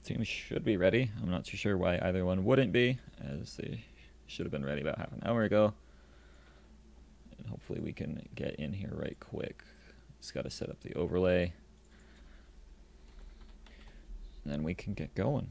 Both teams should be ready. I'm not too sure why either one wouldn't be, as they should have been ready about half an hour ago. And hopefully we can get in here right quick. Just got to set up the overlay. And then we can get going.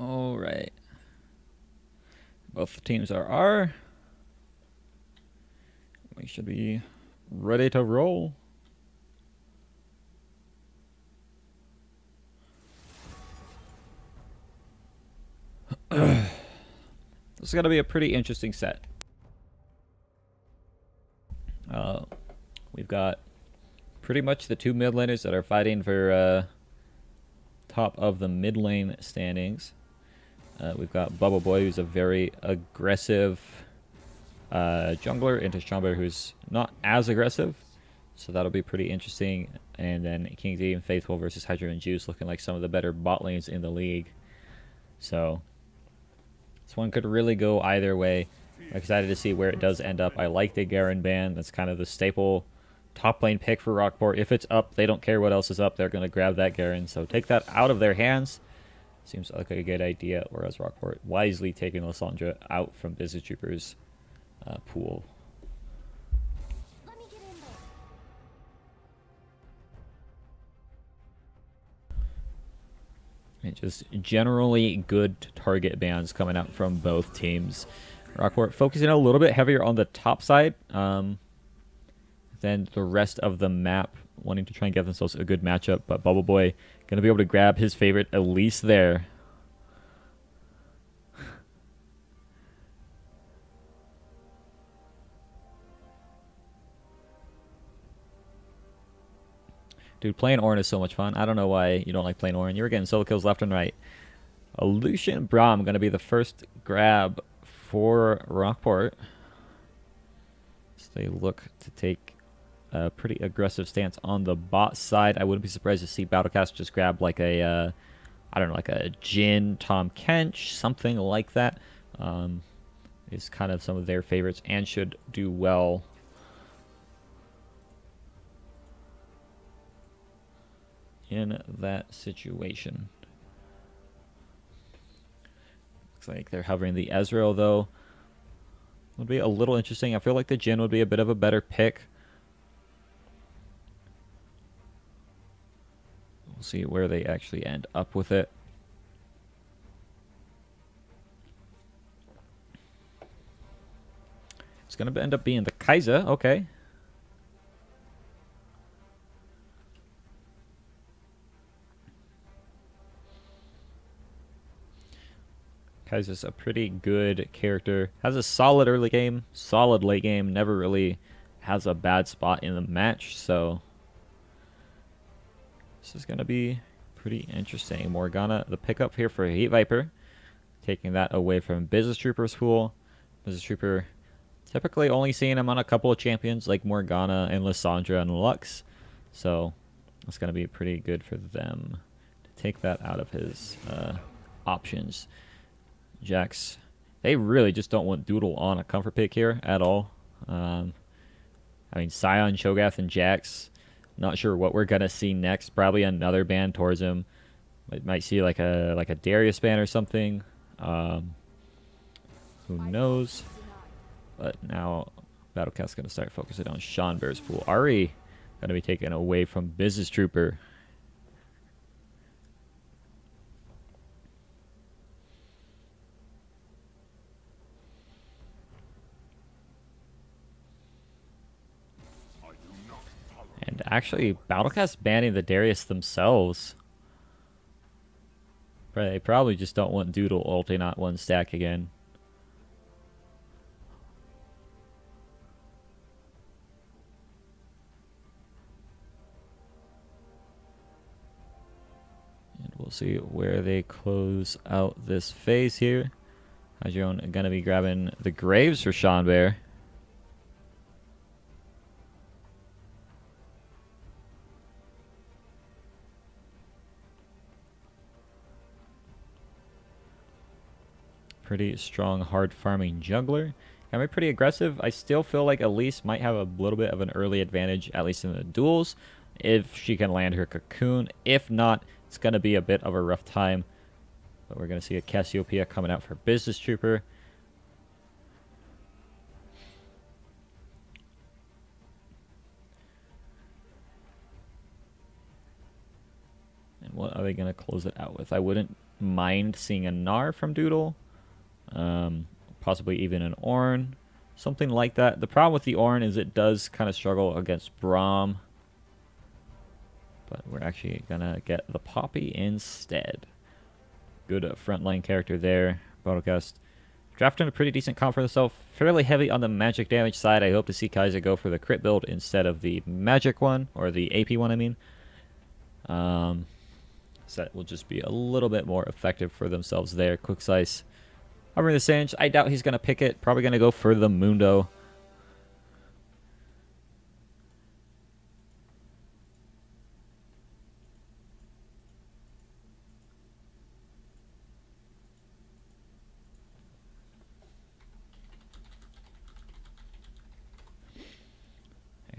All right. Both teams are R. We should be ready to roll. This is going to be a pretty interesting set. We've got pretty much the two mid laners that are fighting for top of the mid lane standings. We've got Bubble Boy, who's a very aggressive jungler, into Stromberg, who's not as aggressive. So that'll be pretty interesting. And then King D and Faithful versus Hydro and Juice, looking like some of the better bot lanes in the league. So this one could really go either way. I'm excited to see where it does end up. I like the Garen ban. That's kind of the staple top lane pick for Rockport. If it's up, they don't care what else is up. They're going to grab that Garen. So take that out of their hands. Seems like a good idea. Whereas Rockport wisely taking Lysandra out from Business Troopers pool. And just generally good target bans coming out from both teams. Rockport focusing a little bit heavier on the top side than the rest of the map, wanting to try and get themselves a good matchup. But Bubble Boy going to be able to grab his favorite Elise there. Dude, playing Ornn is so much fun. I don't know why you don't like playing Ornn. You're getting solo kills left and right. Lucian Braum going to be the first grab for Rockport. So they look to take a pretty aggressive stance on the bot side. I wouldn't be surprised to see Battlecast just grab like a, I don't know, like a Jhin, Tom Kench, something like that. Is kind of some of their favorites and should do well. In that situation. Looks like they're hovering the Ezreal, though. Would be a little interesting. I feel like the Jhin would be a bit of a better pick. We'll see where they actually end up with it. It's going to end up being the Kai'Sa. Okay. Kai'Sa's a pretty good character. Has a solid early game, solid late game. Never really has a bad spot in the match. So this is going to be pretty interesting. Morgana, the pickup here for Heat Viper. Taking that away from Business Trooper's pool. Business Trooper typically only seeing him on a couple of champions like Morgana and Lysandra and Lux. So it's going to be pretty good for them to take that out of his options. Jax, they really just don't want Doodle on a comfort pick here at all. I mean, Sion, Cho'Gath, and Jax. Not sure what we're gonna see next. Probably another ban towards him. Might see like a Darius ban or something. Who knows? But now Battlecast's gonna start focusing on Sean Bear's pool. Ari gonna be taken away from Business Trooper. Actually, Battlecast banning the Darius themselves. They probably just don't want Doodle ulting not one stack again. And we'll see where they close out this phase here. Hydron going to be grabbing the Graves for Sean Bear. Pretty strong, hard farming jungler. Got me pretty aggressive. I still feel like Elise might have a little bit of an early advantage, at least in the duels, if she can land her cocoon. If not, it's going to be a bit of a rough time. But we're going to see a Cassiopeia coming out for Business Trooper. And what are they going to close it out with? I wouldn't mind seeing a Gnar from Doodle. Possibly even an Ornn. Something like that. The problem with the Ornn is it does kind of struggle against Braum. But we're actually going to get the Poppy instead. Good frontline character there. Battlecast drafting a pretty decent comp for himself. Fairly heavy on the magic damage side. I hope to see Kaiser go for the crit build instead of the magic one. Or the AP one, I mean. So that will just be a little bit more effective for themselves there. Quick Slice. Hovering the Singe. I doubt he's going to pick it. Probably going to go for the Mundo.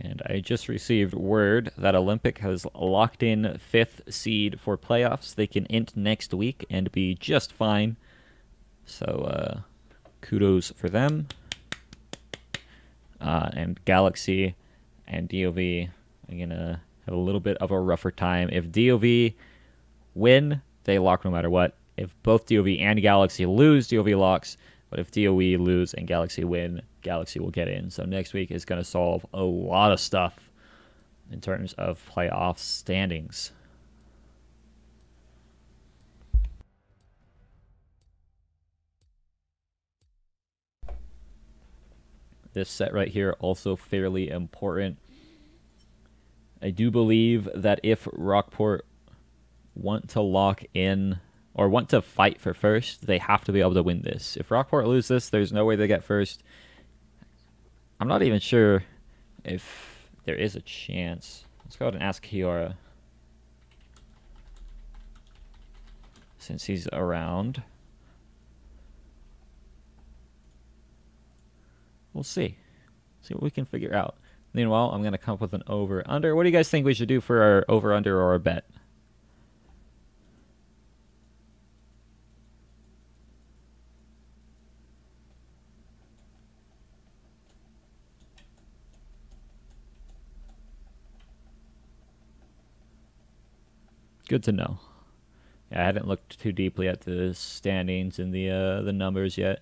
And I just received word that Olympic has locked in 5th seed for playoffs. They can int next week and be just fine. So, kudos for them. And Galaxy and DOV are going to have a little bit of a rougher time. If DOV win, they lock no matter what. If both DOV and Galaxy lose, DOV locks. But if DOE lose and Galaxy win, Galaxy will get in. So next week is going to solve a lot of stuff in terms of playoff standings. This set right here also fairly important. I do believe that if Rockport want to lock in or want to fight for first, they have to be able to win this. If Rockport lose this, there's no way they get first. I'm not even sure if there is a chance. Let's go ahead and ask Kiora, since he's around. We'll see. See what we can figure out. Meanwhile, I'm going to come up with an over-under. What do you guys think we should do for our over-under or our bet? Good to know. Yeah, I haven't looked too deeply at the standings and the numbers yet.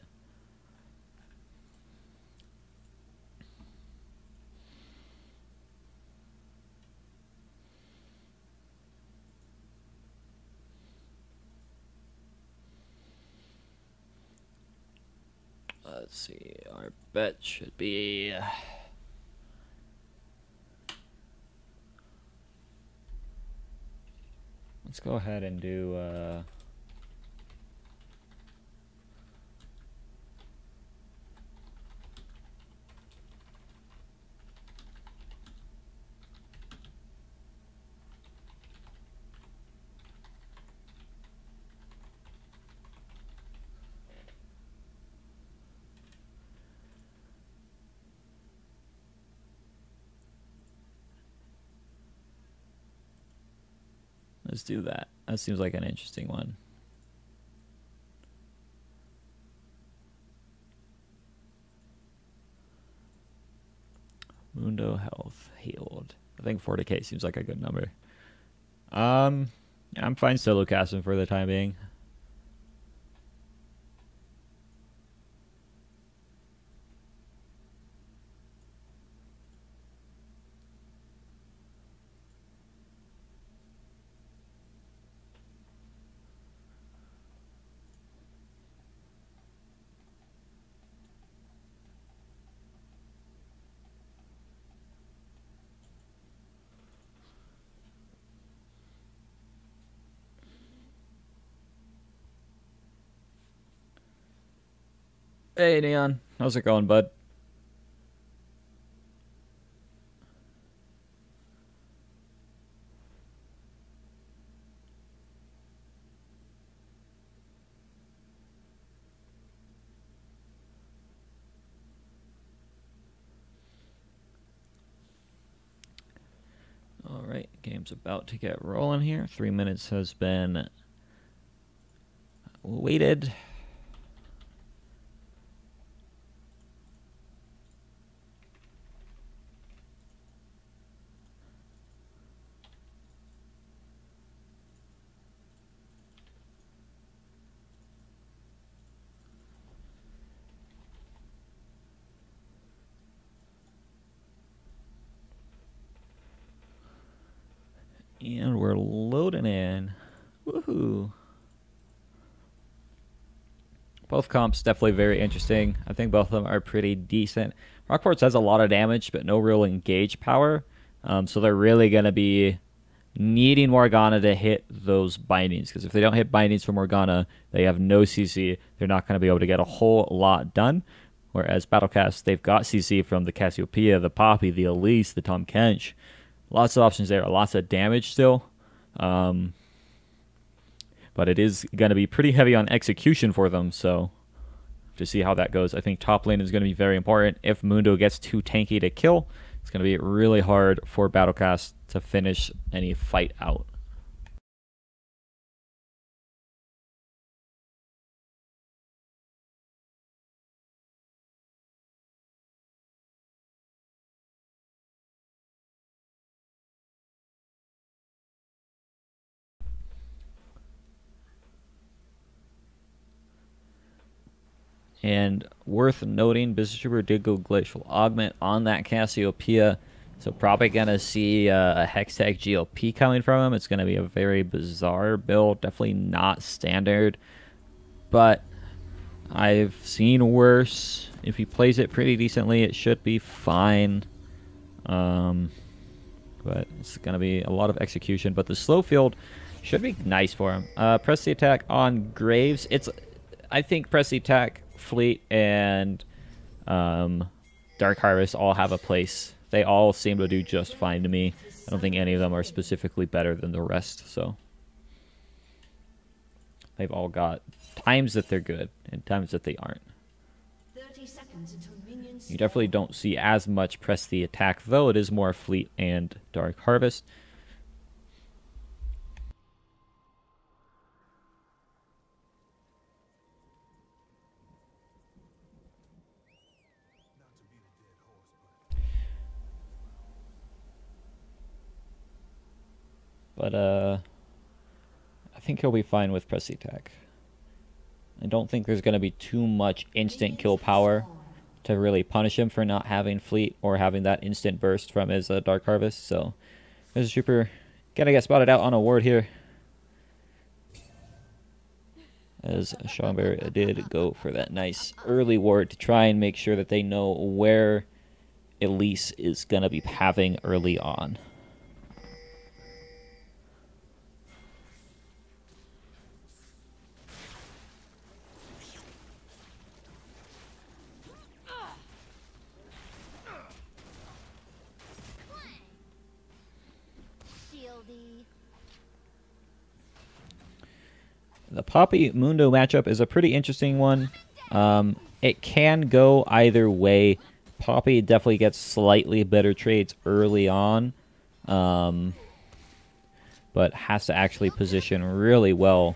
Let's see. Our bet should be. Let's go ahead and do. Let's do that. That seems like an interesting one. Mundo health healed. I think 40k seems like a good number. I'm fine solo casting for the time being. Hey, Neon. How's it going, bud? All right, game's about to get rolling here. 3 minutes has been waited. And we're loading in. Woohoo. Both comps definitely very interesting. I think both of them are pretty decent. Rockports has a lot of damage, but no real engage power. So they're really going to be needing Morgana to hit those bindings. Because if they don't hit bindings for Morgana, they have no CC. They're not going to be able to get a whole lot done. Whereas Battlecast, they've got CC from the Cassiopeia, the Poppy, the Elise, the Tom Kench. Lots of options there. Lots of damage still. But it is going to be pretty heavy on execution for them, so to see how that goes. I think top lane is going to be very important. If Mundo gets too tanky to kill, it's going to be really hard for Battlecast to finish any fight out. And worth noting, Business Trooper did go Glacial Augment on that Cassiopeia. So probably going to see a Hextech GLP coming from him. It's going to be a very bizarre build. Definitely not standard. But I've seen worse. If he plays it pretty decently, it should be fine. But it's going to be a lot of execution. But the slow field should be nice for him. Press the attack on Graves. I think press the attack, Fleet, and Dark Harvest all have a place. They all seem to do just fine to me. I don't think any of them are specifically better than the rest. So they've all got times that they're good and times that they aren't. 30 seconds until minions. You definitely don't see as much press the attack, though. It is more Fleet and Dark Harvest. But I think he'll be fine with press the attack. I don't think there's going to be too much instant kill power to really punish him for not having Fleet or having that instant burst from his Dark Harvest. So, Mr. Trooper gonna get spotted out on a ward here. As Schomburg did go for that nice early ward to try and make sure that they know where Elise is going to be having early on. The Poppy Mundo matchup is a pretty interesting one. It can go either way. Poppy definitely gets slightly better trades early on, but has to actually position really well.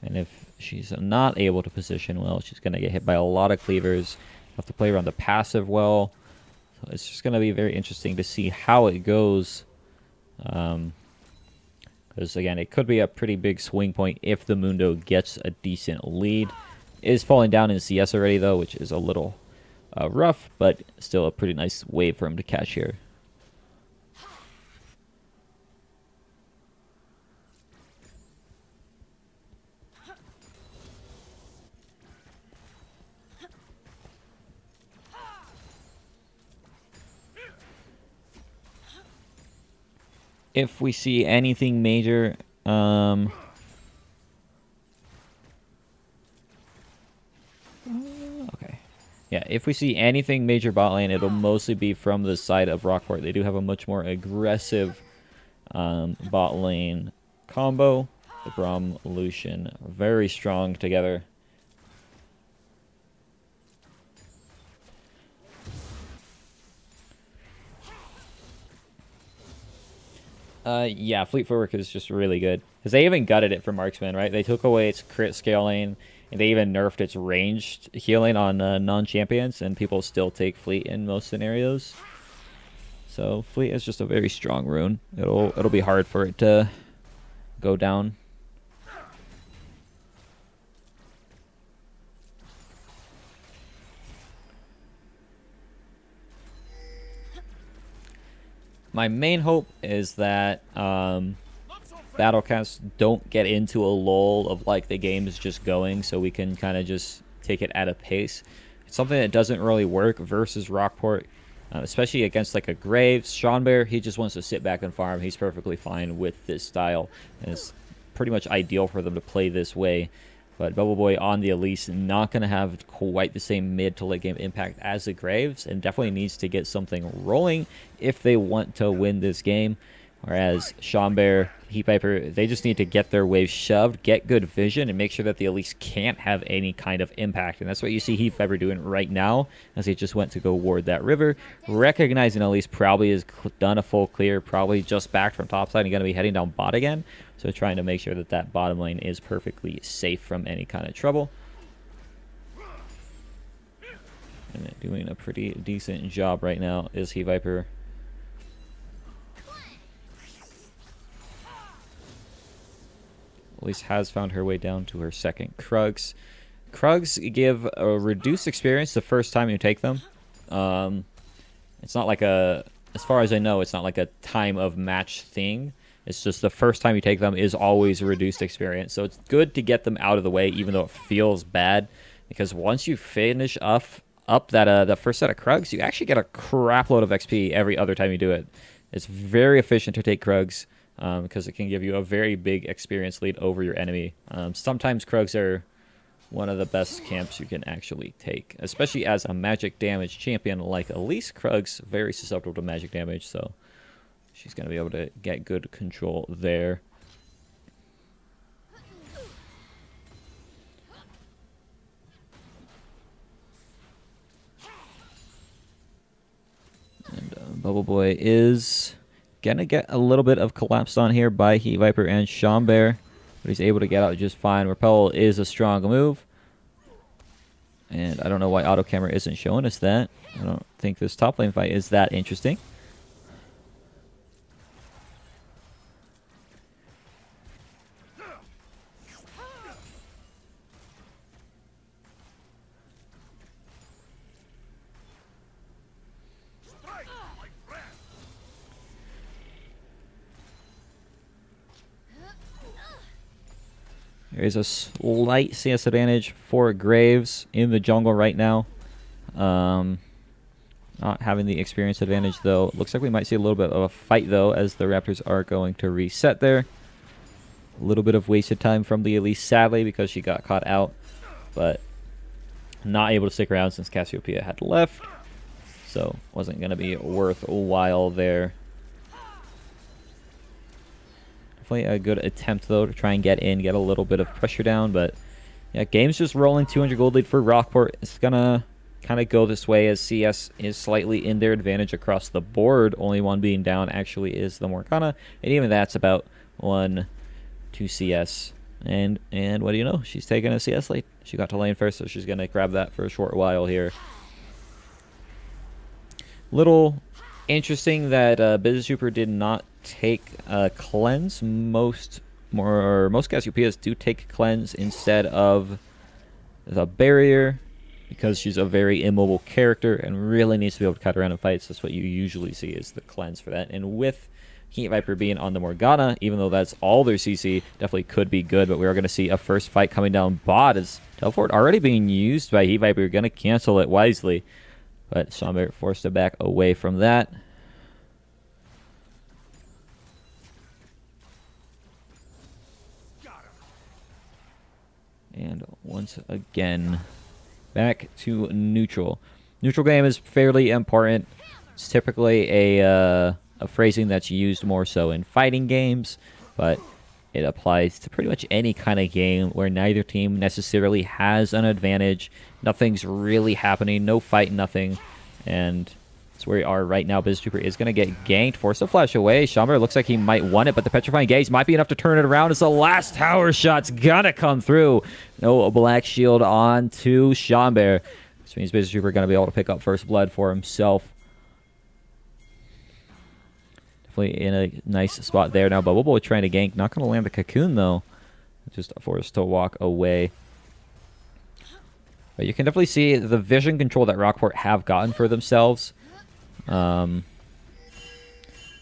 And if she's not able to position well, she's going to get hit by a lot of cleavers. Have to play around the passive well. So it's just going to be very interesting to see how it goes. Because, again, it could be a pretty big swing point if the Mundo gets a decent lead. It is falling down in CS already, though, which is a little rough, but still a pretty nice wave for him to catch here. if we see anything major, okay. Yeah, if we see anything major bot lane, it'll mostly be from the side of Rockport. They do have a much more aggressive bot lane combo. The Braum Lucian, very strong together. Yeah, Fleet Footwork is just really good. Because they even gutted it for Marksman, right? They took away its crit scaling, and they even nerfed its ranged healing on non-champions, and people still take Fleet in most scenarios. So Fleet is just a very strong rune. It'll be hard for it to go down. My main hope is that Battlecasts don't get into a lull of like the game is just going, so we can kind of just take it at a pace. It's something that doesn't really work versus Rockport, especially against like a Graves. Seanbear, he just wants to sit back and farm. He's perfectly fine with this style, and it's pretty much ideal for them to play this way. But Bubble Boy on the Elise, not going to have quite the same mid to late game impact as the Graves, and definitely needs to get something rolling if they want to win this game. Whereas Seanbear, Heat Viper, they just need to get their waves shoved, get good vision, and make sure that the Elise can't have any kind of impact. And that's what you see Heat Viper doing right now, as he just went to go ward that river. Recognizing Elise probably has done a full clear, probably just back from topside and going to be heading down bot again. So trying to make sure that that bottom lane is perfectly safe from any kind of trouble. And doing a pretty decent job right now is Heat Viper. Elise has found her way down to her second Krugs. Krugs give a reduced experience the first time you take them. It's not like a, as far as I know, it's not like a time of match thing. It's just the first time you take them is always a reduced experience. So it's good to get them out of the way, even though it feels bad. Because once you finish up that first set of Krugs, you actually get a crap load of XP every other time you do it. It's very efficient to take Krugs. Because it can give you a very big experience lead over your enemy. Sometimes Krugs are one of the best camps you can actually take, especially as a magic damage champion like Elise. Krugs very susceptible to magic damage, so she's going to be able to get good control there. And Bubble Boy is gonna get a little bit of collapsed on here by Heat Viper and Seanbear, but he's able to get out just fine. Repel is a strong move, and I don't know why auto camera isn't showing us that. I don't think this top lane fight is that interesting. There is a slight CS advantage for Graves in the jungle right now. Not having the experience advantage, though. Looks like we might see a little bit of a fight, though, as the Raptors are going to reset there. A little bit of wasted time from the Elise, sadly, because she got caught out. But not able to stick around since Cassiopeia had left. So wasn't going to be worthwhile there. Definitely a good attempt, though, to try and get in, get a little bit of pressure down. But yeah, game's just rolling. 200 gold lead for Rockport. It's going to kind of go this way as CS is slightly in their advantage across the board. Only one being down actually is the Morgana. And even that's about 1 to CS. And what do you know? She's taking a CS lead. She got to lane first, so she's going to grab that for a short while here. Little interesting that Business Super did not take cleanse. Most Cassiopeias do take cleanse instead of the barrier, because she's a very immobile character and really needs to be able to cut around in fights. That's what you usually see is the cleanse for that. And with Heat Viper being on the Morgana, even though that's all their CC, definitely could be good. But we are going to see a first fight coming down bot as teleport already being used by Heat Viper. You're going to cancel it wisely, but Seanbear forced to back away from that. And once again, back to neutral. Neutral game is fairly important. It's typically a phrasing that's used more so in fighting games, but it applies to pretty much any kind of game where neither team necessarily has an advantage. Nothing's really happening, no fight, nothing. And that's where we are right now. BizTrooper is going to get ganked, forced to flash away. Shamber looks like he might want it, but the Petrifying Gaze might be enough to turn it around as the last tower shot's going to come through. No Black Shield on to Shamber, which means BizTrooper going to be able to pick up first blood for himself. Definitely in a nice spot there. Now Bubble Boy trying to gank. Not going to land the cocoon, though. Just forced to walk away. But you can definitely see the vision control that Rockport have gotten for themselves.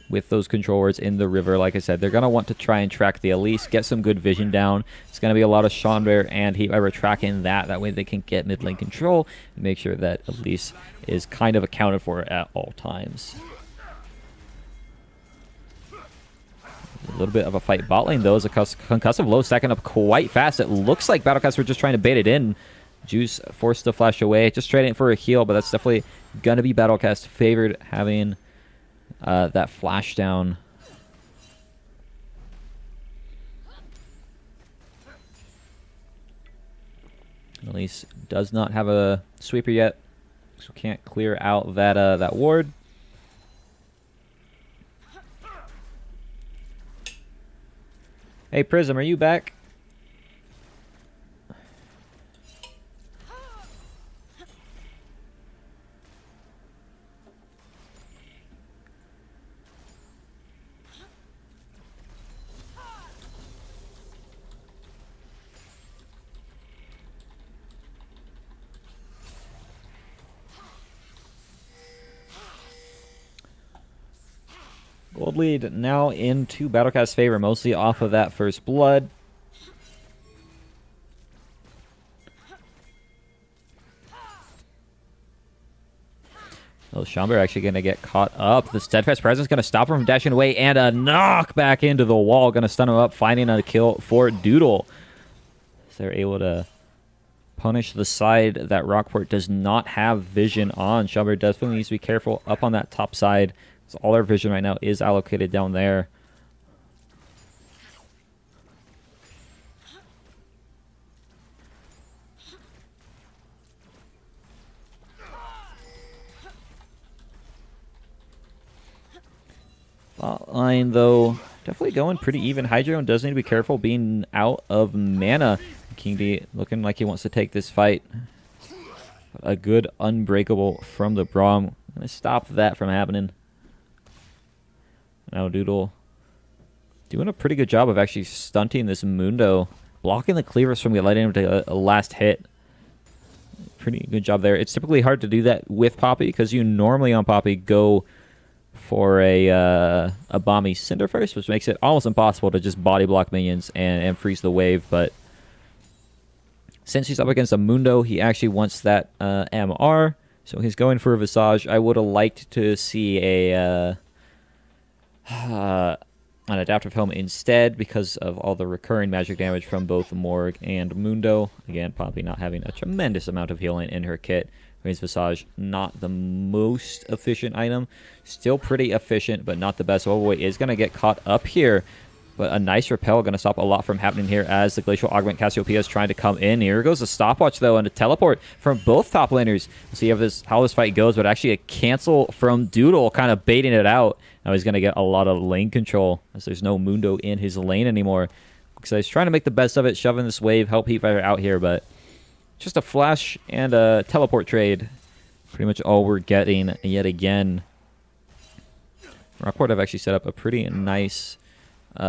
With those controllers in the river, like I said, they're going to want to try and track the Elise, get some good vision down. It's going to be a lot of Shamber and Heatviper tracking that. That way they can get mid lane control and make sure that Elise is kind of accounted for at all times. A little bit of a fight bot lane, though, as a concussive low stacking up quite fast. It looks like Battlecast were just trying to bait it in. Juice forced to flash away, just trading it for a heal, but that's definitely going to be Battlecast favored, having that flash down. Elise does not have a sweeper yet, so can't clear out that ward. Hey, Prism, are you back? Gold lead now into Battlecast's favor, mostly off of that first blood. Oh, Shamber actually going to get caught up. The Steadfast Presence going to stop him from dashing away, and a knock back into the wall. Going to stun him up, finding a kill for Doodle. So they're able to punish the side that Rockport does not have vision on. Shamber definitely needs to be careful up on that top side. So all our vision right now is allocated down there. Bot line, though, definitely going pretty even. Hydro does need to be careful being out of mana. King D looking like he wants to take this fight. A good unbreakable from the Braum. Gonna stop that from happening. Now Doodle doing a pretty good job of actually stunting this Mundo. Blocking the cleavers from letting him to a last hit. Pretty good job there. It's typically hard to do that with Poppy, because you normally on Poppy go for a Bomby Cinder first, which makes it almost impossible to just body block minions and freeze the wave. But since he's up against a Mundo, he actually wants that MR. So he's going for a Visage. I would have liked to see an Adaptive Helm instead, because of all the recurring magic damage from both Morg and Mundo. Again, Poppy not having a tremendous amount of healing in her kit. Raise Visage, not the most efficient item. Still pretty efficient, but not the best. Oh boy, is going to get caught up here. But a nice repel going to stop a lot from happening here as the Glacial Augment Cassiopeia is trying to come in. Here goes a stopwatch, though, and a teleport from both top laners. We'll see how this fight goes, but actually a cancel from Doodle, kind of baiting it out. Now he's going to get a lot of lane control, as there's no Mundo in his lane anymore. So he's trying to make the best of it, shoving this wave, help Heatviper out here, but just a flash and a teleport trade. Pretty much all we're getting yet again. Rockport have actually set up a pretty nice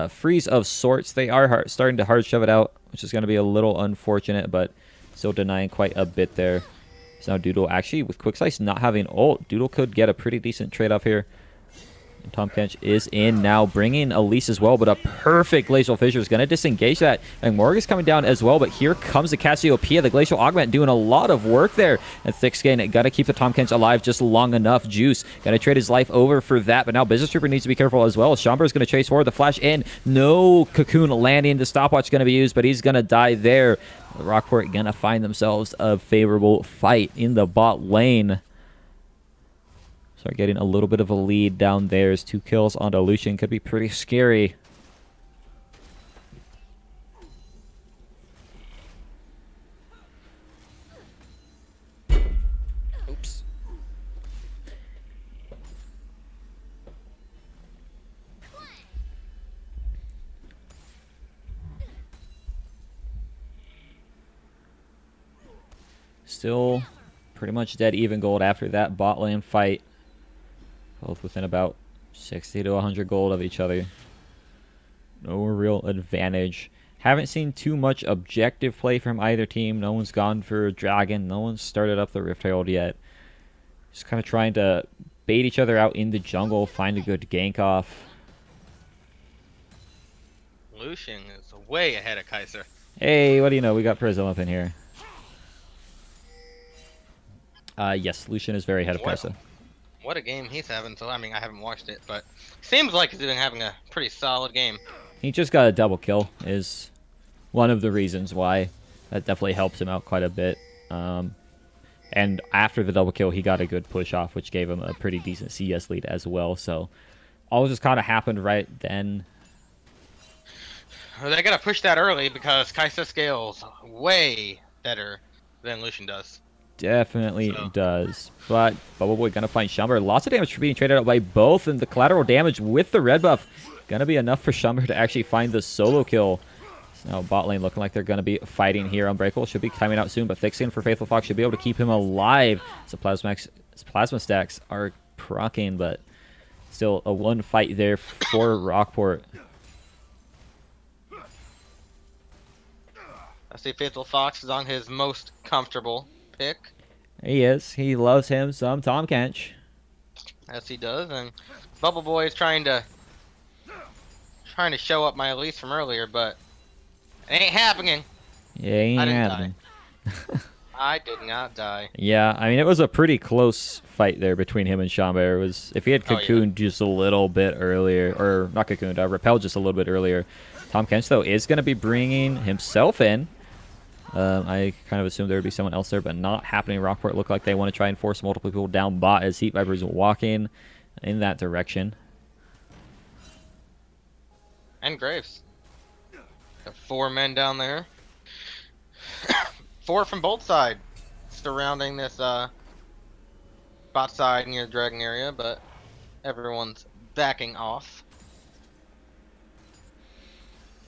freeze of sorts. They are starting to hard shove it out, which is going to be a little unfortunate, but still denying quite a bit there. So now Doodle, actually, with Quick Slice not having ult, Doodle could get a pretty decent trade off here. Tom Kench is in now, bringing Elise as well, but a perfect Glacial Fissure is going to disengage that. And Morg is coming down as well, but here comes the Cassiopeia, the Glacial Augment doing a lot of work there. And Thick Skin got to keep the Tom Kench alive just long enough. Juice going to trade his life over for that, but now Business Trooper needs to be careful as well. Chamber is going to chase forward, the flash in. No Cocoon landing, the stopwatch going to be used, but he's going to die there. Rockport going to find themselves a favorable fight in the bot lane. Start getting a little bit of a lead down there. As 2 kills onto Lucian could be pretty scary. Oops. Still pretty much dead even gold after that bot lane fight. Both within about 60 to 100 gold of each other. No real advantage. Haven't seen too much objective play from either team. No one's gone for a dragon. No one's started up the Rift Herald yet. Just kind of trying to bait each other out in the jungle, find a good gank off. Lucian is way ahead of Kaiser. Hey, what do you know? We got Prism up in here. Yes, Lucian is very ahead of Kaiser. What a game he's having. So I mean, I haven't watched it, but seems like he's been having a pretty solid game. He just got a double kill is one of the reasons why. That definitely helps him out quite a bit. And after the double kill, he got a good push off, which gave him a pretty decent CS lead as well. So all just kind of happened right then. Well, they gotta push that early because Kaiser scales way better than Lucian does. Definitely does. But Bubble Boy gonna find Shumber. Lots of damage being traded out by both, and the collateral damage with the red buff gonna be enough for Shumber to actually find the solo kill. So now bot lane looking like they're gonna be fighting here. Unbreakable should be timing out soon, but Thick Skin for Faithful Fox should be able to keep him alive. So plasma stacks are proccing, but still a one fight there for Rockport. I see Faithful Fox is on his most comfortable pick. He is. He loves him some Tom Kench. Yes, he does. And Bubble Boy is trying to show up my Elise from earlier, but it ain't happening. Yeah, ain't happening. I did not die. Yeah, I mean, it was a pretty close fight there between him and Chamber. It was, if he had cocooned just a little bit earlier, or not cocooned, repelled just a little bit earlier. Tom Kench, though, is going to be bringing himself in. I kind of assumed there would be someone else there, but not happening. Rockport look like they want to try and force multiple people down bot as Heat Viper is walking in that direction. And Graves. Got 4 men down there. 4 from both sides surrounding this bot side near the dragon area, but everyone's backing off.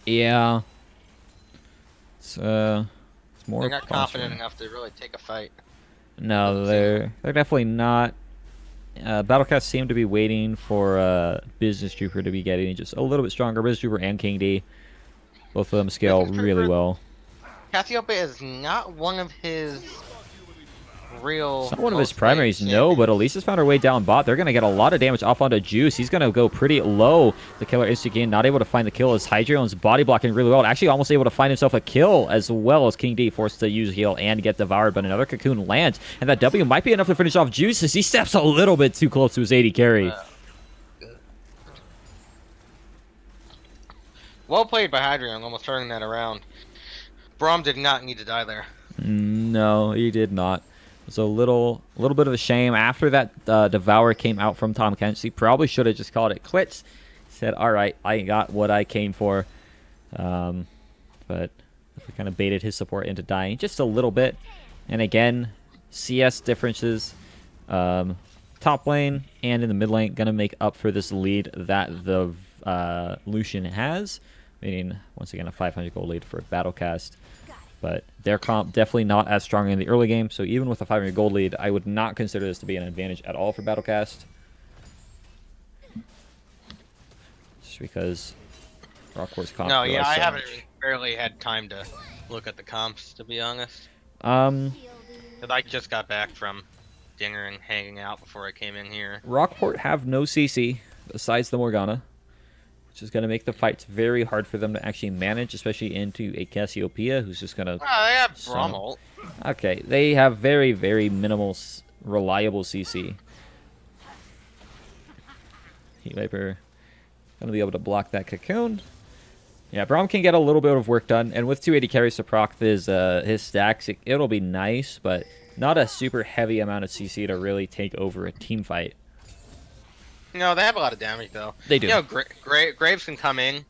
Yeah. It's more. They're not confident enough to really take a fight. No, they're definitely not. Battlecast seem to be waiting for Business Trooper to be getting just a little bit stronger. Business Trooper and King D, both of them scale really well. Cassiopeia is not one of his real. It's not one of his primaries, no, but Elise has found her way down bot. They're going to get a lot of damage off onto Juice. He's going to go pretty low. The killer instant gain, not able to find the kill as Hydreon's body blocking really well. Actually, almost able to find himself a kill as well as King D forced to use heal and get devoured, but another cocoon lands. And that W might be enough to finish off Juice as he steps a little bit too close to his 80 carry. Well played by Hydreon, almost turning that around. Braum did not need to die there. No, he did not. It was a little bit of a shame. After that Devour came out from Tom Kench, he probably should have just called it quits. He said, all right, I got what I came for. But we kind of baited his support into dying just a little bit. And again, CS differences. Top lane and in the mid lane going to make up for this lead that the Lucian has. Meaning, once again, a 500 gold lead for Battlecast. But their comp definitely not as strong in the early game. So even with a 500 gold lead, I would not consider this to be an advantage at all for Battlecast. Just because Rockport's comp. No, yeah, I haven't barely had time to look at the comps, to be honest. Because I just got back from dinner and hanging out before I came in here. Rockport have no CC. besides the Morgana, which is going to make the fights very hard for them to actually manage, especially into a Cassiopeia, who's just going to... Oh, they have Braum ult. Okay, they have very, very minimal, reliable CC. Heat Viper going to be able to block that Cocoon. Yeah, Braum can get a little bit of work done, and with 280 carries to proc his stacks, it'll be nice, but not a super heavy amount of CC to really take over a team fight. No, they have a lot of damage though. They do. You know, Graves can come in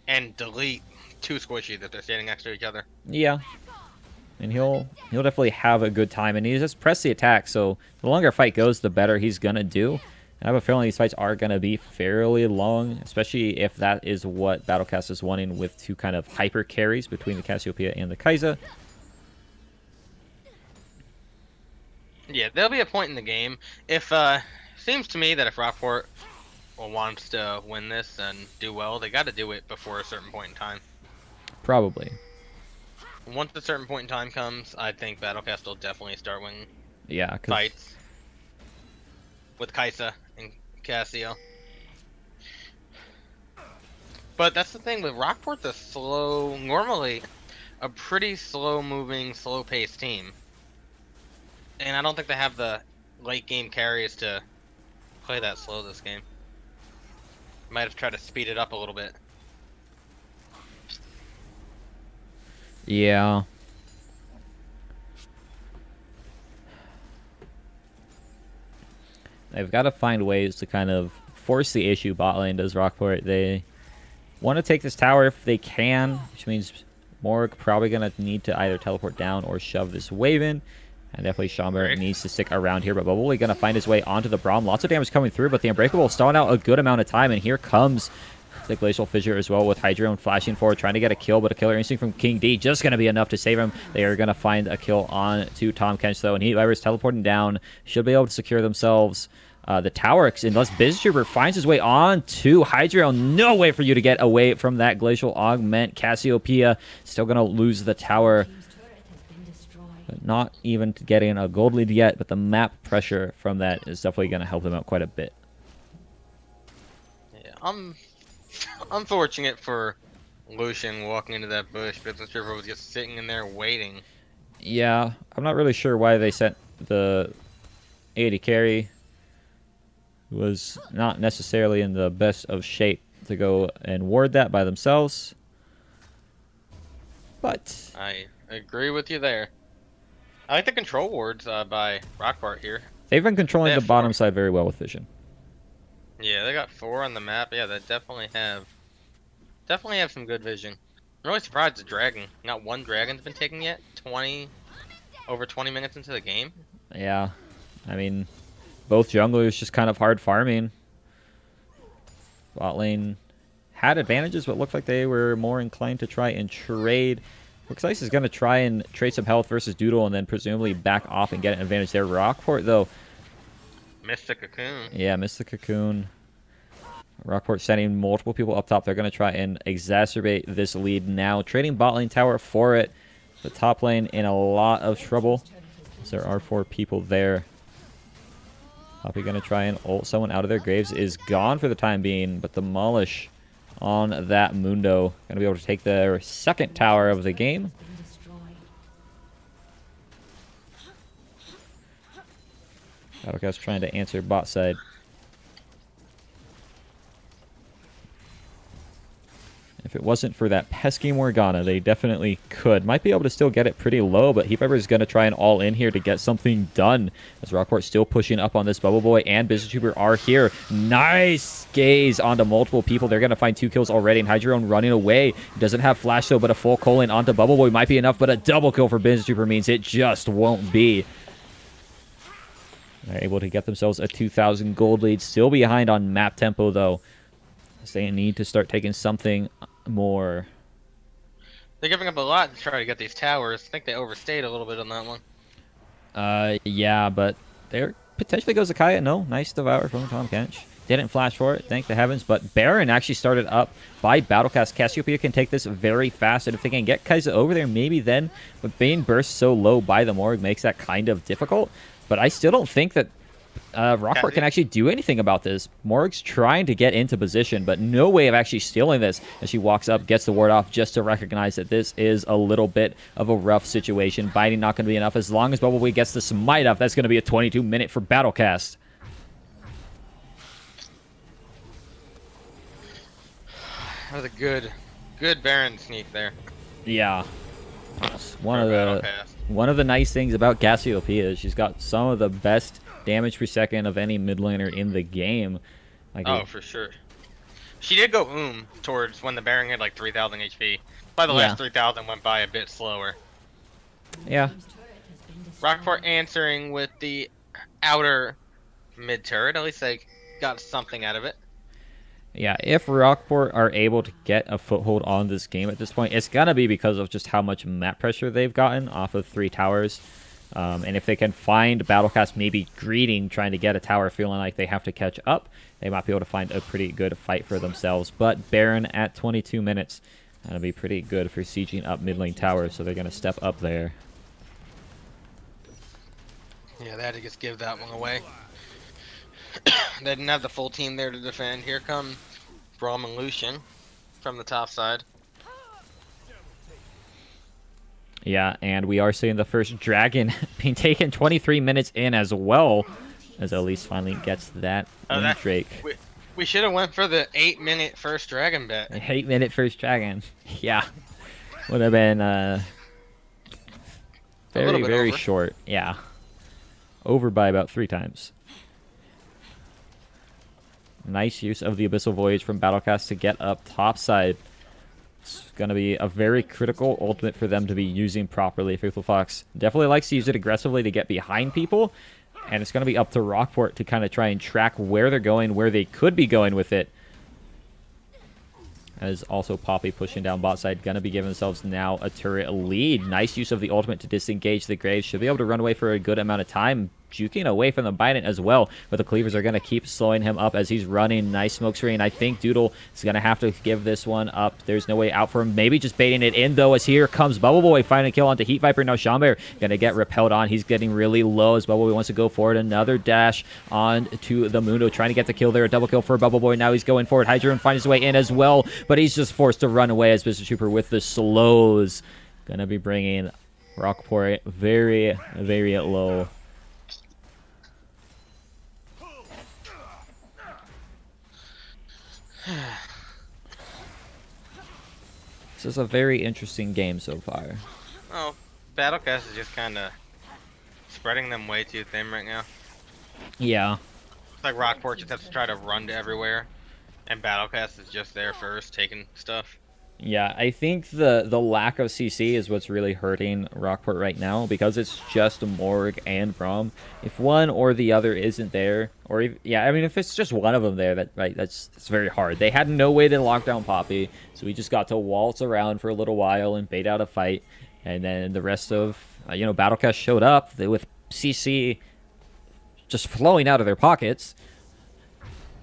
and delete 2 squishies if they're standing next to each other. Yeah, and he'll definitely have a good time, and he just press the attack. So the longer a fight goes, the better he's gonna do. I have a feeling these fights are going to be fairly long, especially if that is what Battlecast is wanting with 2 kind of hyper carries between the Cassiopeia and the Kai'Sa. Yeah, there'll be a point in the game. If seems to me that if Rockport wants to win this and do well, they got to do it before a certain point in time. Probably. Once a certain point in time comes, I think Battlecast will definitely start winning fights with Kai'Sa and Cassio. But that's the thing with Rockport, normally a pretty slow-moving, slow-paced team. And I don't think they have the late-game carries to play that slow this game. Might have tried to speed it up a little bit. Yeah. They've got to find ways to kind of force the issue bot lane does Rockport. They want to take this tower if they can, which means Morg probably going to need to either teleport down or shove this wave in. And definitely Schomburg needs to stick around here, but Bubbly going to find his way onto the Braum. Lots of damage coming through, but the Unbreakable stalling out a good amount of time, and here comes the Glacial Fissure as well with Hydreion flashing forward, trying to get a kill, but a Killer Instinct from King D just going to be enough to save him. They are going to find a kill on to Tahm Kench, though, and Heat Viper's teleporting down. Should be able to secure themselves the tower, unless BizTrooper finds his way on to Hydreion. No way for you to get away from that Glacial Augment. Cassiopeia still going to lose the tower. But not even getting a gold lead yet, but the map pressure from that is definitely going to help them out quite a bit. Yeah, unfortunate for Lucian walking into that bush, but the Trooper was just sitting in there waiting. Yeah, I'm not really sure why they sent the 80 carry. Was not necessarily in the best of shape to go and ward that by themselves. But I agree with you there. I like the control wards by Rockport here. They've been controlling the bottom side very well with vision. Yeah, they got 4 on the map. Yeah, they definitely have some good vision. I'm really surprised the dragon. Not one dragon's been taken yet. Over 20 minutes into the game. Yeah, I mean, both junglers just kind of hard farming. Bot lane had advantages, but looked like they were more inclined to try and trade. Looks like he's going to try and trade some health versus Doodle and then presumably back off and get an advantage there. Rockport, though. Missed the cocoon. Yeah, missed the cocoon. Rockport sending multiple people up top. They're going to try and exacerbate this lead now. Trading bot lane tower for it. The top lane in a lot of trouble. There are 4 people there. Poppy going to try and ult someone out of their graves. Is gone for the time being, but Demolish on that Mundo. Going to be able to take their second tower of the game. Battlecast trying to answer bot side. If it wasn't for that pesky Morgana, they definitely could. Might be able to still get it pretty low, but Heat Viper is going to try and all in here to get something done. As Rockport still pushing up on this Bubble Boy and BizTrooper are here. Nice gaze onto multiple people. They're going to find 2 kills already, and Hydreion running away. Doesn't have flash though, but a full colon onto Bubble Boy might be enough, but a double kill for BizTrooper means it just won't be. They're able to get themselves a 2,000 gold lead. Still behind on map tempo though. They need to start taking something more. They're giving up a lot to try to get these towers. I think they overstayed a little bit on that one. Yeah, but there potentially goes Akaya. No, nice devour from Tahm Kench. Didn't flash for it, thank the heavens, but Baron actually started up by Battlecast. Cassiopeia can take this very fast, and if they can get Kai'Sa over there, maybe then, but being burst so low by the Morg makes that kind of difficult. But I still don't think that Rockport can actually do anything about this. Morg's trying to get into position, but no way of actually stealing this. As she walks up, gets the ward off just to recognize that this is a little bit of a rough situation. Biting not going to be enough. As long as Bubblebee gets the smite up, that's going to be a 22-minute for Battlecast. That was a good Baron sneak there. Yeah. One of the nice things about Cassiopeia is she's got some of the best damage per second of any mid laner in the game. Like, oh, for sure. She did go towards when the Baron had like 3,000 HP. By the last 3,000 went by a bit slower. Yeah. Rockport answering with the outer mid turret. At least they got something out of it. Yeah, if Rockport are able to get a foothold on this game at this point, it's going to be because of just how much map pressure they've gotten off of 3 towers. And if they can find Battlecast maybe greeting, trying to get a tower, feeling like they have to catch up, they might be able to find a pretty good fight for themselves. But Baron at 22 minutes, that'll be pretty good for sieging up mid lane tower, so they're going to step up there. Yeah, they had to just give that one away. They didn't have the full team there to defend. Here come Braum and Lucian from the top side. Yeah, and we are seeing the first dragon being taken 23 minutes in as well, as Elise finally gets that Drake. We should have went for the 8-minute first dragon bet. 8-minute first dragon. Yeah. Would have been very short. Yeah. Over by about 3 times. Nice use of the Abyssal Voyage from Battlecast to get up topside. It's going to be a very critical ultimate for them to be using properly. Faithful Fox definitely likes to use it aggressively to get behind people. And it's going to be up to Rockport to kind of try and track where they're going, where they could be going with it. As also Poppy pushing down bot side, going to be giving themselves now a turret lead. Nice use of the ultimate to disengage the Graves. Should be able to run away for a good amount of time. Juking away from the Biden as well, but the Cleavers are going to keep slowing him up as he's running. Nice smoke screen. I think Doodle is going to have to give this one up. There's no way out for him. Maybe just baiting it in, though, as here comes Bubble Boy finding a kill onto Heat Viper. Now Shambear going to get repelled on. He's getting really low as Bubble Boy wants to go forward. Another dash on to the Mundo, trying to get the kill there. A double kill for Bubble Boy. Now he's going forward. Hydra finds his way in as well, but he's just forced to run away as Business Trooper with the slows. Going to be bringing Rockport very, very low. This is a very interesting game so far. Oh, Battlecast is just kind of spreading them way too thin right now. Yeah. It's like Rockport just has to try to run to everywhere, and Battlecast is just there first, taking stuff. Yeah, I think the lack of CC is what's really hurting Rockport right now, because it's just Morg and Braum. If one or the other isn't there, or if it's just one of them there, that's very hard. They had no way to lock down Poppy, so we just got to waltz around for a little while and bait out a fight, and then the rest of Battlecast showed up with CC just flowing out of their pockets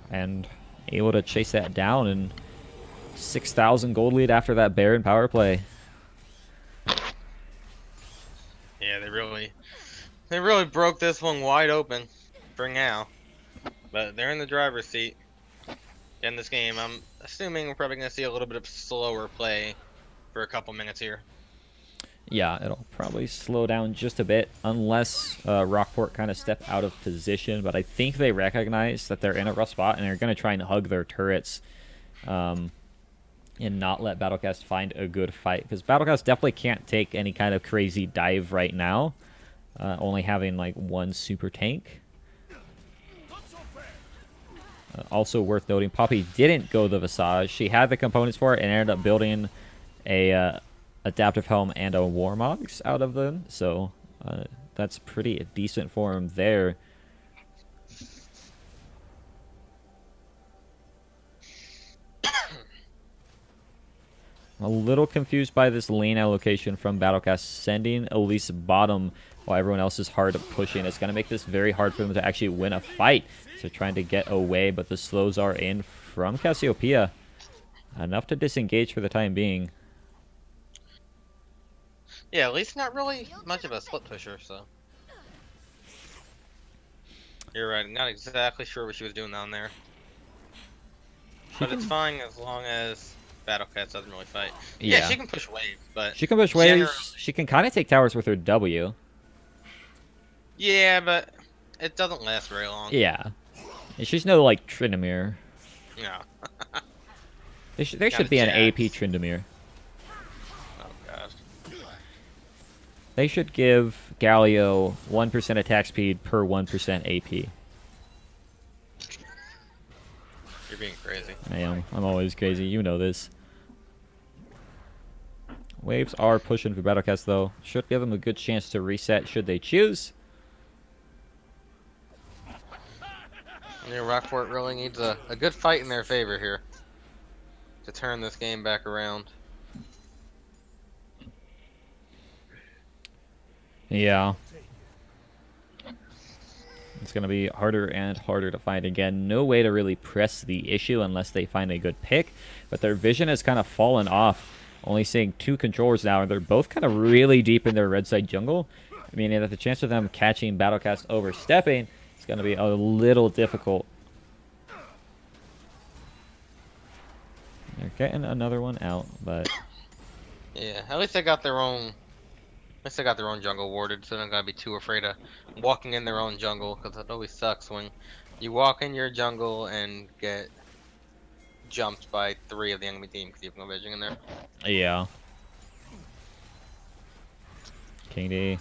and able to chase that down and 6,000 gold lead after that Baron power play. Yeah, they really broke this one wide open for now. But they're in the driver's seat in this game. I'm assuming we're probably going to see a little bit of slower play for a couple minutes here. Yeah, it'll probably slow down just a bit unless Rockport kind of step out of position. But I think they recognize that they're in a rough spot and they're going to try and hug their turrets. And not let Battlecast find a good fight, because Battlecast definitely can't take any kind of crazy dive right now, only having like 1 super tank. Also worth noting, Poppy didn't go the Visage. She had the components for it and ended up building a adaptive helm and a Warmogs out of them, so that's pretty decent for him there. I'm a little confused by this lane allocation from Battlecast, sending Elise bottom while everyone else is hard pushing. It's going to make this very hard for them to actually win a fight. So trying to get away, but the slows are in from Cassiopeia. Enough to disengage for the time being. Yeah, at least not really much of a split pusher, so. You're right. I'm not exactly sure what she was doing down there. She But it's can, fine as long as Battle Cats doesn't really fight. Yeah, yeah. she can push waves, but She can push generally, waves. She can kind of take towers with her W. yeah, but it doesn't last very long. Yeah. And she's no, like, Tryndamere. No. There should be an AP Jax. Tryndamere. Oh gosh. They should give Galio 1% attack speed per 1% AP. You're being crazy. I am. I'm always crazy. You know this. Waves are pushing for Battlecast, though. Should give them a good chance to reset should they choose. Yeah, Rockport really needs a good fight in their favor here to turn this game back around. Yeah. It's going to be harder and harder to find again. No way to really press the issue unless they find a good pick. But their vision has kind of fallen off. Only seeing 2 controllers now, and they're both kind of really deep in their red side jungle. Meaning that the chance of them catching Battlecast overstepping is going to be a little difficult. They're getting another one out, but... Yeah, at least they got their own. At least they got their own jungle warded, so they're not gonna be too afraid of walking in their own jungle. Because it always sucks when you walk in your jungle and get jumped by 3 of the enemy team because you have no vision in there. Yeah. King D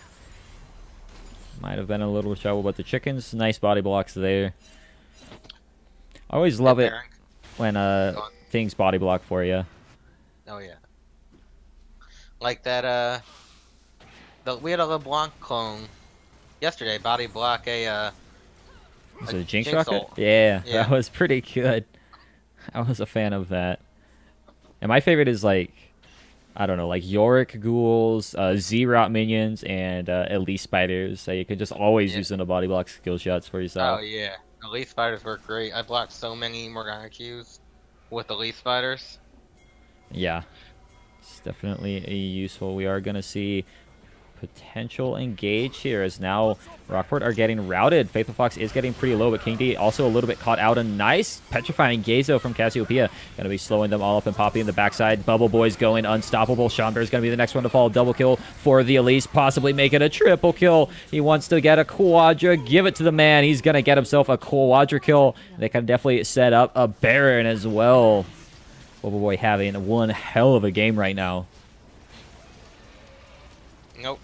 might have been a little trouble, but the chickens, nice body blocks there. I always love it when things body block for you. Oh yeah. Like that we had a LeBlanc clone yesterday body block a Was it a Jinx Jinx Rocket? ult. Yeah, Yeah. that was pretty good. I was a fan of that. And my favorite is like, I don't know, like Yorick ghouls, Z-Rot minions, and Elite spiders. So you can just always use them to body block skill shots for yourself. Oh yeah. Elite spiders work great. I blocked so many Morgana Qs with Elite spiders. Yeah, it's definitely a useful. We are going to see potential engage here as now Rockport are getting routed. Faithful Fox is getting pretty low, but King D also a little bit caught out. A nice petrifying Gazo from Cassiopeia. Going to be slowing them all up and Poppy in the backside. Bubble Boy's going unstoppable. Chamber is going to be the next one to fall. Double kill for the Elise. Possibly make it a triple kill. He wants to get a quadra. Give it to the man. He's going to get himself a quadra kill. They can definitely set up a Baron as well. Bubble Boy having one hell of a game right now. Nope.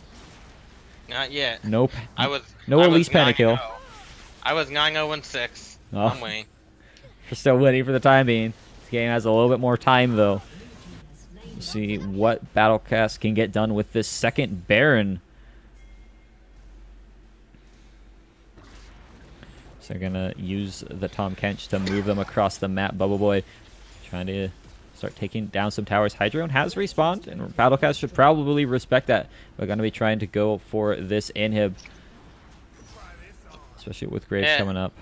Not yet. Nope. I was No I Elise was 9-0. Pentakill. I was 9-0-6. Oh. I'm winning. We're still winning for the time being. This game has a little bit more time, though. We'll see what Battlecast can get done with this second Baron. So they're going to use the Tom Kench to move them across the map. Bubble Boy trying to start taking down some towers. Hydrone has respawned, and Battlecast should probably respect that. We're going to be trying to go for this inhib, especially with Graves coming up.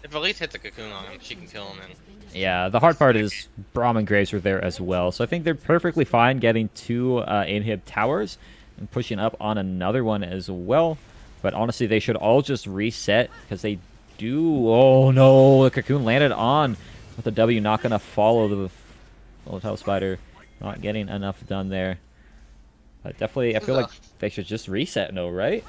If Elise hits a cocoon on him, she can kill him. And Yeah, the hard part is Braum and Graves are there as well. So I think they're perfectly fine getting 2 inhib towers and pushing up on another one as well. But honestly, they should all just reset because they do... Oh, no. The cocoon landed on with the W, not going to follow the volatile spider. Not getting enough done there. But definitely, I feel like they should just reset, no, right?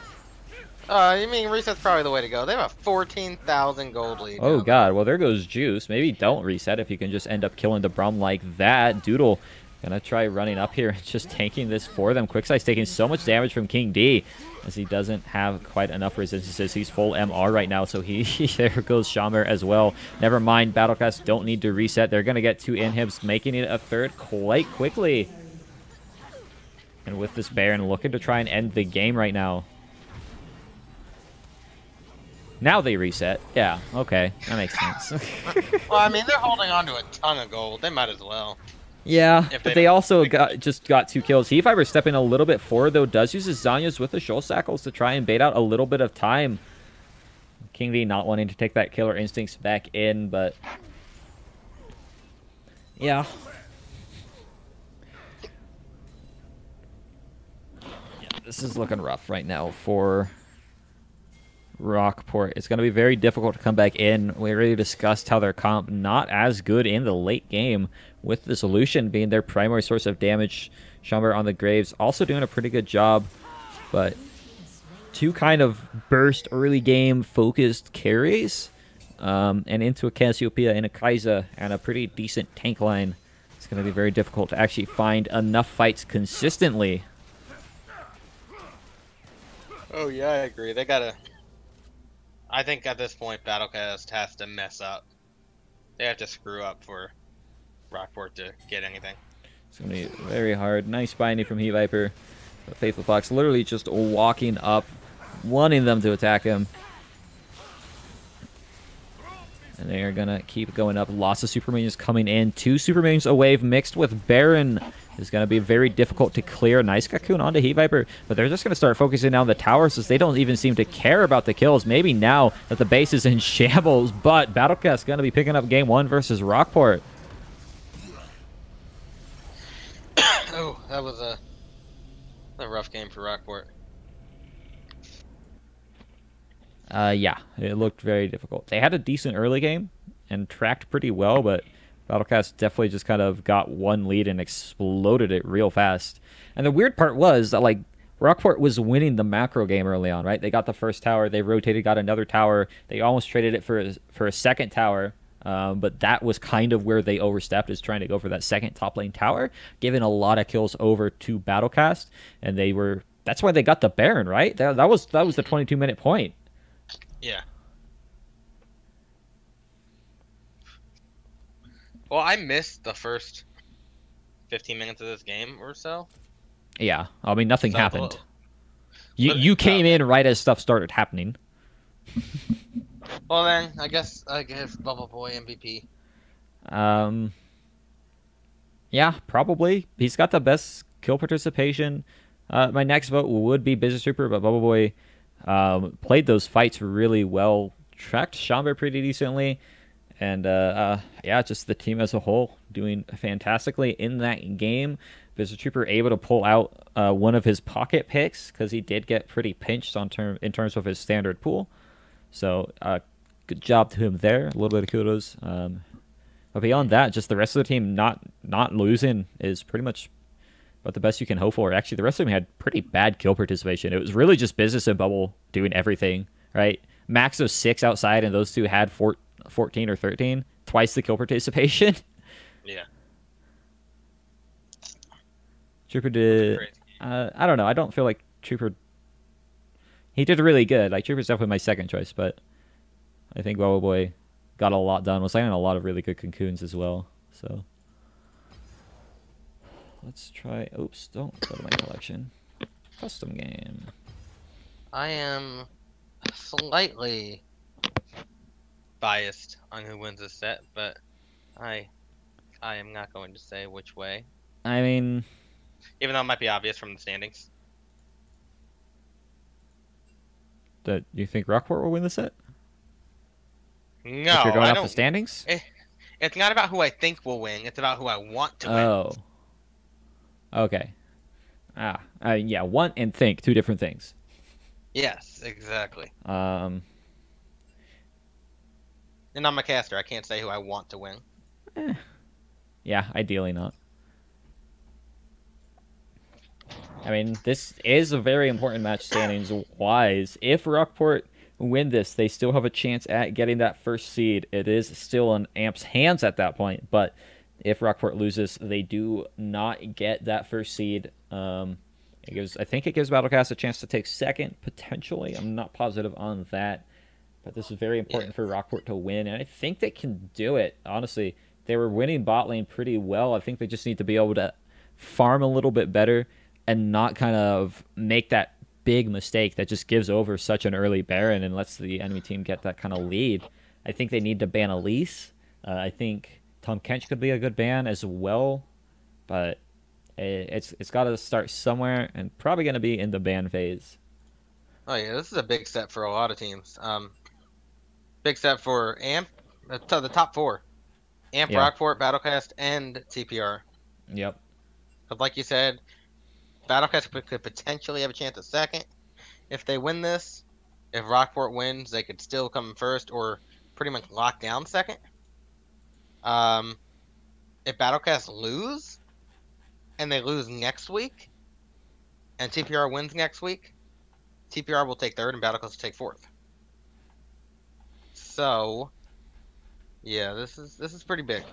you mean reset's probably the way to go. They have a 14,000 gold lead. Oh, now. God. Well, there goes Juice. Maybe don't reset if you can just end up killing the Braum like that. Doodle gonna try running up here and just tanking this for them. Quicksie's taking so much damage from King D as he doesn't have quite enough resistances. He's full MR right now, so there goes Shamir as well. Never mind, Battlecast don't need to reset. They're gonna get 2 inhibs, making it a third quite quickly. And with this Baron looking to try and end the game right now. Now they reset. Yeah, okay. That makes sense. Well, I mean, they're holding on to a ton of gold. They might as well. Yeah, If but they they don't- also just got 2 kills. Heatfiber stepping a little bit forward, though. Does use his Zanyas with the Shoal Shackles to try and bait out a little bit of time. King D not wanting to take that Killer Instincts back in, but... Yeah. This is looking rough right now for Rockport. It's going to be very difficult to come back in. We already discussed how their comp not as good in the late game, with the solution being their primary source of damage. Schomburg on the Graves also doing a pretty good job, but two kind of burst early game focused carries, and into a Cassiopeia and a Kai'Sa and a pretty decent tank line. It's going to be very difficult to actually find enough fights consistently. Oh yeah, I agree. They gotta. I think at this point, Battlecast has to mess up. They have to screw up for Rockport to get anything. It's going to be very hard. Nice binding from Heat Viper. But Faithful Fox literally just walking up, wanting them to attack him. And they are going to keep going up. Lots of Super Minions coming in. 2 Super Minions a wave mixed with Baron is going to be very difficult to clear. Nice Cocoon onto Heat Viper, but they're just going to start focusing on the towers as they don't even seem to care about the kills. Maybe now that the base is in shambles, but Battlecast is going to be picking up game 1 versus Rockport. Oh, that was a rough game for Rockport. Yeah, it looked very difficult. They had a decent early game and tracked pretty well, but Battlecast definitely just kind of got one lead and exploded it real fast. And the weird part was that, like, Rockport was winning the macro game early on, right? They got the first tower, they rotated, got another tower. They almost traded it for a second tower, but that was kind of where they overstepped, is trying to go for that second top lane tower, giving a lot of kills over to Battlecast, and they were. That's why they got the Baron, right? That was the 22-minute point. Yeah. Well, I missed the first 15 minutes of this game or so. Yeah, I mean, nothing happened. Little- You came in right as stuff started happening. Well then, I guess Bubble Boy MVP. Yeah, probably. He's got the best kill participation. My next vote would be Business Trooper, but Bubble Boy played those fights really well, tracked Schomburg pretty decently, and yeah, just the team as a whole doing fantastically in that game. Business Trooper able to pull out one of his pocket picks because he did get pretty pinched in terms of his standard pool. So good job to him there. A little bit of kudos. But beyond that, just the rest of the team not losing is pretty much about the best you can hope for. Actually, the rest of them had pretty bad kill participation. It was really just Business and Bubble doing everything, right? Max of 6 outside, and those two had 14 or 13. Twice the kill participation. Yeah. Trooper did... I don't know. I don't feel like Trooper... He did really good. Like, Trooper's definitely my second choice, but I think Bubble Boy got a lot done. Was landing a lot of really good cocoons as well, so... Let's try... Oops, don't go to my collection. Custom game. I am slightly biased on who wins this set, but I am not going to say which way. I mean... Even though it might be obvious from the standings. Do you think Rockport will win the set? No, if you're going I off don't. The standings? It's not about who I think will win. It's about who I want to win. Oh. Okay. Yeah, want and think, two different things. Yes, exactly. And And I'm a caster. I can't say who I want to win. Yeah, ideally not. I mean, this is a very important match standings-wise. If Rockport win this, they still have a chance at getting that first seed. It is still in Amp's hands at that point, but if Rockport loses, they do not get that first seed. I think it gives Battlecast a chance to take second, potentially. I'm not positive on that, but this is very important for Rockport to win, and I think they can do it. Honestly, they were winning bot lane pretty well. I think they just need to be able to farm a little bit better and not kind of make that big mistake that just gives over such an early Baron and lets the enemy team get that kind of lead. I think they need to ban Elise. I think Tom Kench could be a good ban as well, but it's got to start somewhere and probably going to be in the ban phase. Oh yeah, this is a big step for a lot of teams. Big step for Amp, the top 4. Amp, Yeah. Rockport, Battlecast, and TPR. Yep. But like you said, Battlecast could potentially have a chance at second if they win this. If Rockport wins, they could still come first or pretty much lock down second. If Battlecast lose, and they lose next week, and TPR wins next week, TPR will take third and Battlecast will take fourth. So, yeah, this is pretty big.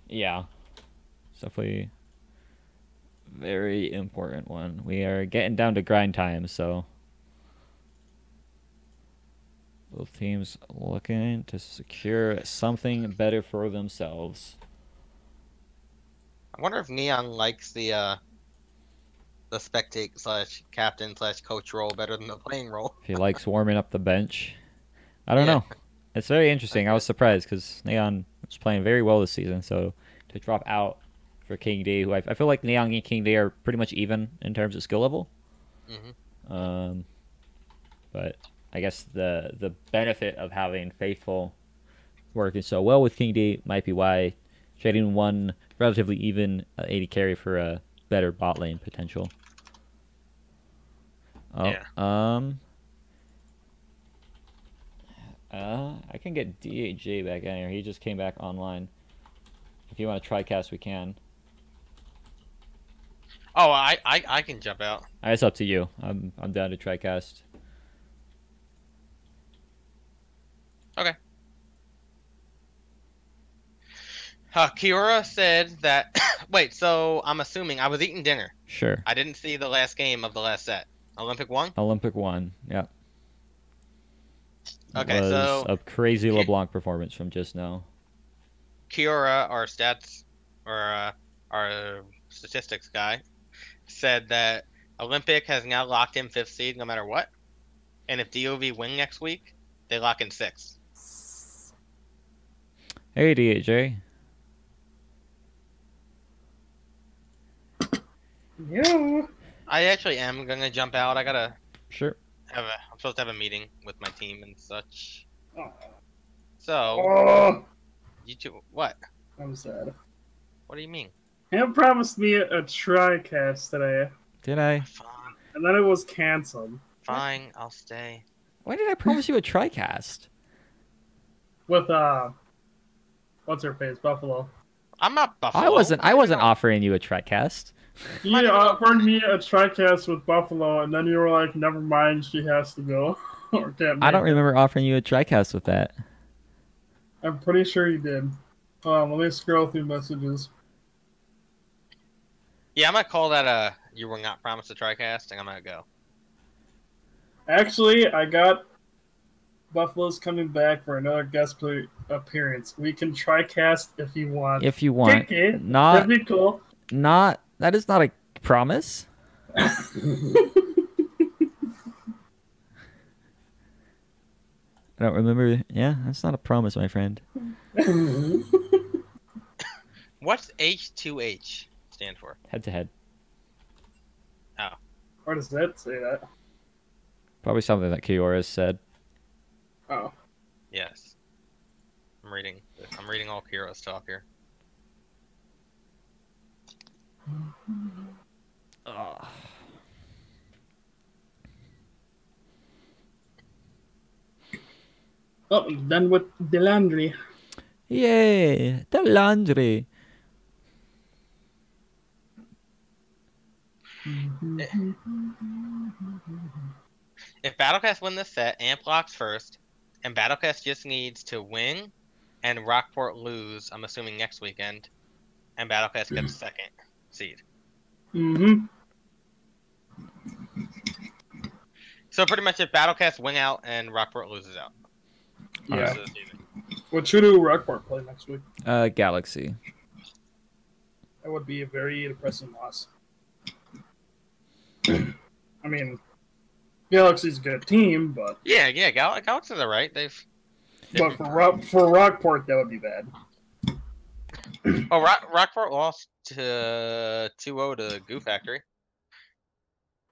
Yeah, it's definitely very important one. We are getting down to grind time, so both teams looking to secure something better for themselves. I wonder if Neon likes the spectate / captain / coach role better than the playing role. If he likes warming up the bench, I don't know. It's very interesting. I was surprised because Neon was playing very well this season, so to drop out for King D, who I feel like Neon and King D are pretty much even in terms of skill level. But I guess the benefit of having Faithful working so well with King D might be why trading one relatively even 80 carry for a better bot lane potential. Oh, Yeah. I can get DAJ back in here. He just came back online. If you want to try cast, we can. Oh, I can jump out. It's up to you. I'm down to try cast. Okay. Kiora said that. Wait, so I'm assuming I was eating dinner. Sure. I didn't see the last game of the last set. Olympic won? Olympic won. Yeah. Okay, was so a crazy LeBlanc performance from just now. Kiora, our stats or our statistics guy, said that Olympic has now locked in 5th seed no matter what, and if DOV win next week, they lock in 6th. Hey, DAJ. Yeah. I actually am gonna jump out. I gotta Sure. I'm supposed to have a meeting with my team and such. Oh. So Oh, you two, what? I'm sad. What do you mean? Him promised me a TriCast today, Did I? Fine, and then it was canceled. fine, I'll stay. Why did I promise you a TriCast? With what's her face, Buffalo. I'm not Buffalo. I wasn't offering you a TriCast. You offered me a TriCast with Buffalo, and then you were like, "Never mind, she has to go." Or can't I don't make it. remember offering you a TriCast with that. I'm pretty sure you did. Let me scroll through messages. Yeah, I'm gonna call that you were not promised a TriCast, and I'm gonna go. Actually, I got Buffalo's coming back for another guest appearance. We can TriCast if you want. If you want. Okay, Not that'd be cool. that is not a promise. I don't remember. Yeah, that's not a promise, my friend. What's H2H stand for? Head to head. Oh, Where does that say that? Probably something that Kiora said. Oh. yes. I'm reading all Kira's talk here. Oh, done with the laundry. Yay! The laundry. If Battlecast win this set, Amp locks first, and Battlecast just needs to win, and Rockport lose. I'm assuming next weekend, and Battlecast gets second seed. Mm-hmm. So pretty much, if Battlecast win out and Rockport loses out. Yeah. Rest of the season. What should do Rockport play next week? Galaxy. That would be a very depressing loss. I mean, Galaxy's a good team, but Yeah, Galaxy's are right. They've but for Rockport that would be bad. Oh, Rockport lost to 2-0 to Goo Factory.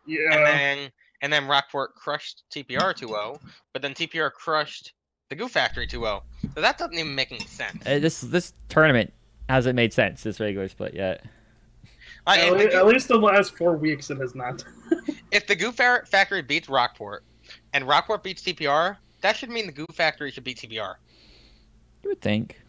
Yeah. And then Rockport crushed TPR 2-0, but then TPR crushed the Goo Factory 2-0. So that doesn't even make any sense. This tournament hasn't made sense, this regular split yet. At least the last 4 weeks it has not. If the Goo Factory beats Rockport, and Rockport beats TPR, that should mean the Goo Factory should beat TPR. You would think.